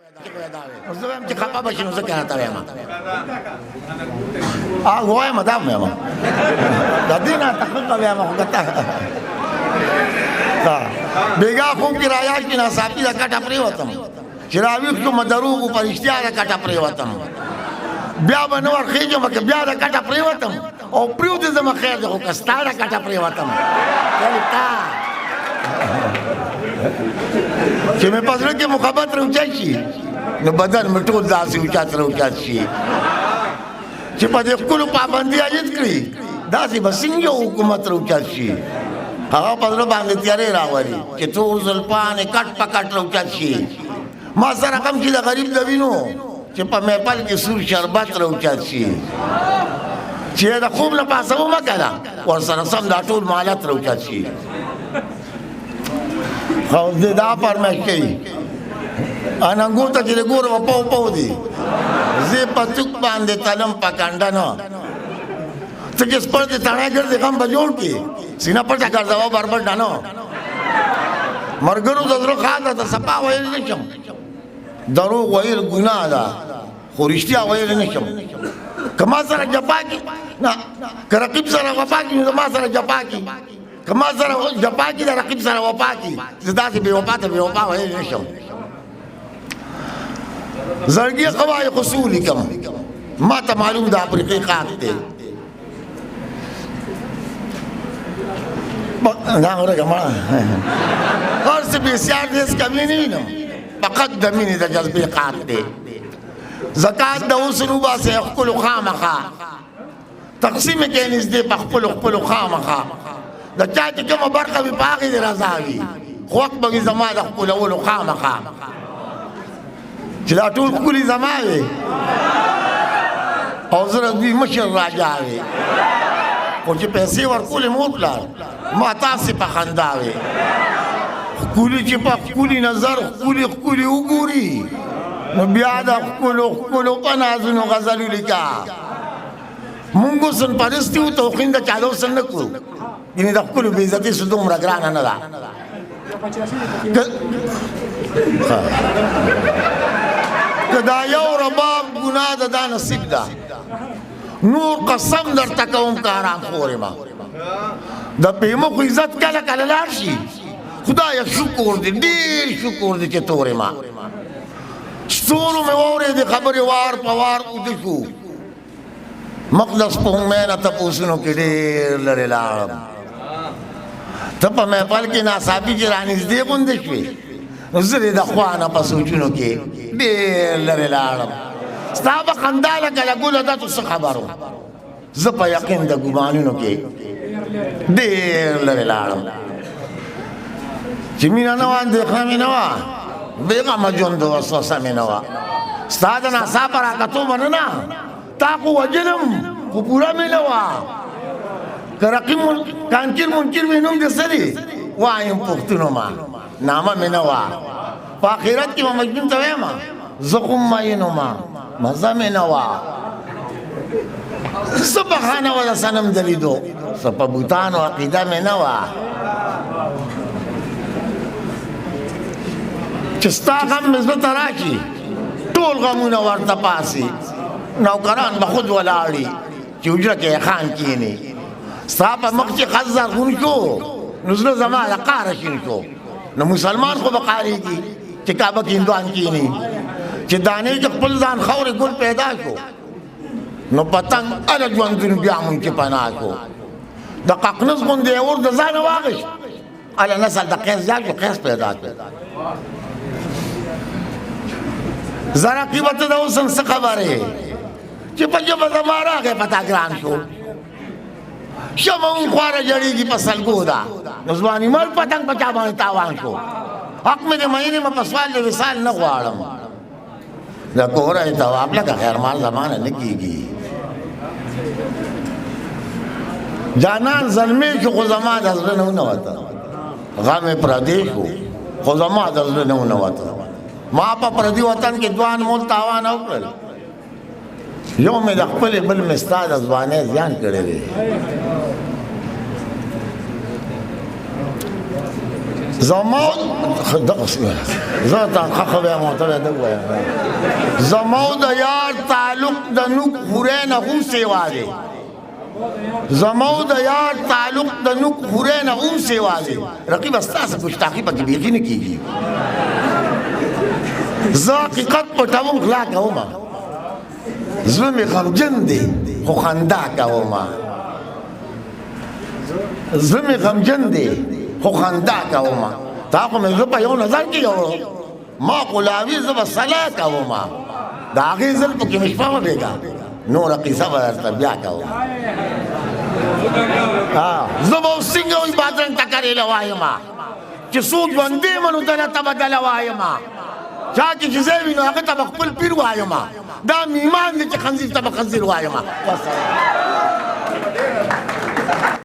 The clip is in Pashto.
زه وایم چې خفه به شي نو زه کنه ته وایم وایم دا مې وایم د دې نه تحقیق وایم خو که ته بېګا خوب کې رایاد کې ناڅاپي د کټه پرېوتم چې راویښ شوم دروغ په رښتیا د کټه پرېوتم بیا به نه ورخېږم که بیا د کټه پرېوتم او پرېوتې زما خیر دی خو که ستا د کټه پرېوتم یعنې تا چې مې په زړه کې محبت راوچت شي نو بدن مې ټول داسې اوچت راوچت شي چې په دې ښکلو پابندي عاجز کړي داسې به څنګه یو حکومت راوچت شي هغه په زړه باندې تیارې راولي چې تور زلفان یې کټ په کټ راوچت شي ما سره کم چې د غریب د وینو چې په محفل کې سور شربت راوچت شي چې د خوب نه پاسه مه که نه ورسره سم دا ټول مالت راوچت شي خو دې دا فرمایش کوي اننګو ته چې د ګوره به پو پو دي زه په څوک باندې تلم په کنډه نه ته چې سپړ دې تڼی ګرځې غم به جوړ کړي سینه پټه ګرځوه بربر ډانه ملګرو د زړه خاطر ته صفا ویل نه شم دروغ ویل ګناه ده خو رښتیا ویل نه شم که ما سره جفا کړي نه که رقیب سره وفا کړي نو ما سره جفا کړي که ما سره جفا کړي د رقیب سره وفا کړي زه داسې بې وفا ته بې وفا ویل نه شم زړګي قوای قصور لیکم ما ته معلوم د افریقې خاک دی دا ورګه ما هر څه بسیار دې کمی نه وینم فقط د مینې د جذبې قات دی زکات د اوسنو باسې خپلو خامخا تقسیم کې نږدې په خپلو خامخا د چا چې کومه برخه وي په هغې دې رضا وي خو وخت به وي زما د خپلولو خامخا چې دا ټول ښکلي زما وي او زه د دوی مشر راجا وي خو چې پیسې ورکولې مور پلار ما تاسې په خندا وي ښکلي چې په ښکلي نظر ښکلي وګوري نو بیا د ښکلو په نازونو غزلو لیکه مونږ حسن پرستي وو توقین د چا د حسن نه کړو یعنې د ښکلو بې عزتي سو دومره ګرانه نه ده که دا یو رباب ګناه ده دا نصیب ده نور قسم درته کوم که حرام خورې ما د پیمخو عزت کله کله لاړ شي خدایه شکر دی ډېر شکر دی چې تورې ما ستورو مې واورېدې خبرې وار په وار اوده شو مقدس سپوږمۍ نه تپوسونو کې ډېر لرې لاړم ته په محفل کې ناڅاپي چې رانږدې غوندې شوې نو زه دې د خوا نه په سوچونو کې ډېر لرې لاړم ستا به خندا لکه له ګله ده تو څه خبر وم زه په یقین د ګمانونو کې ډېر لرې لاړم چې مینه نه وه اندېښنه مې نه وه بېغمه ژوند وسوسه مې نه وه ستا د ناڅاپه راکتو مننه تا خو وجلم خو پوره مې نه وه که رقیب کانکر منکر مې نوم دې څه دی وایم پښتونو ما نامه مې نه وه په آخرت کې به مجنون ته وایم زه خو مین ومه مزه مې نه وه څه بهانه وه د صنم د لیدو څه په بوتانو عقیده مې نه وه چې ستا غم مې زړه ته راشي ټول غمونه ورته پاسي نوکران به خود ولاړي چې حجره کې خان کښېني ستا په مخ چې خز زرغون شو نو زړه زما له قهره شین شو نو مسلمان خو به قهرېږي چې کعبه کې هندوان کښېني چې دانې کې خپل ځان خاورې ګل پیدا شو نو پتنګ هله ژوندون بیا مونږ کې پناه شو د ققنس غوندې یې اور د ځانه واخیست هله نسل د قیس زیات شو قیس پیدا شو زه رقیبه ته د حسن څه خبرې چې په ژبه زما راغی پتا ګران شو شمه اون خواره جړېږي په سلګو ده نو ځواني مړ پتنګ په چا باندې تاوان شو حق مې د مینې مه په سوال د وصال نه غواړم د کوره یې تواب لکه خیرمال زمانه نه کېږي جانان زلمی شو خو زما د زړه نه ونوته غم یې پردی شو خو زما د زړه نه ونوته ما په پردي وطن کې ځوان مول تاوان وکړل یو مې د خپلې بل مې ستا د ځوانۍ زیان کړی دی زمو زتا خخوي موته ده وای زمو د یار تعلق د نوک خوره نه هم سیوا دی زمو د یار تعلق د نوک خوره نه هم سیوا دی رقیب استاسه گستاخی پکې بیخي نه کیږي زه حقیقت پټوم غلا کوم زړه مې غمجن دی خو خندا کوم زړه مې غمجن دی خو خندا کوم تا خو مې زه په یو نظر کې یو ما غلاوي زه به صلاح کوم د هغې زل پکې مې شپه وبېږه نوره قصه به درته بیا کوم زه به اوس څنګه اوس بادرنګ ته کرېله وایم چې څوک ژوندی منو دله ته به دله وایم چا کې چې زه وي نو هغه ته به خپل پیر وایم دا مې ایمان دی چې خنزیر ته به خنزیر وایم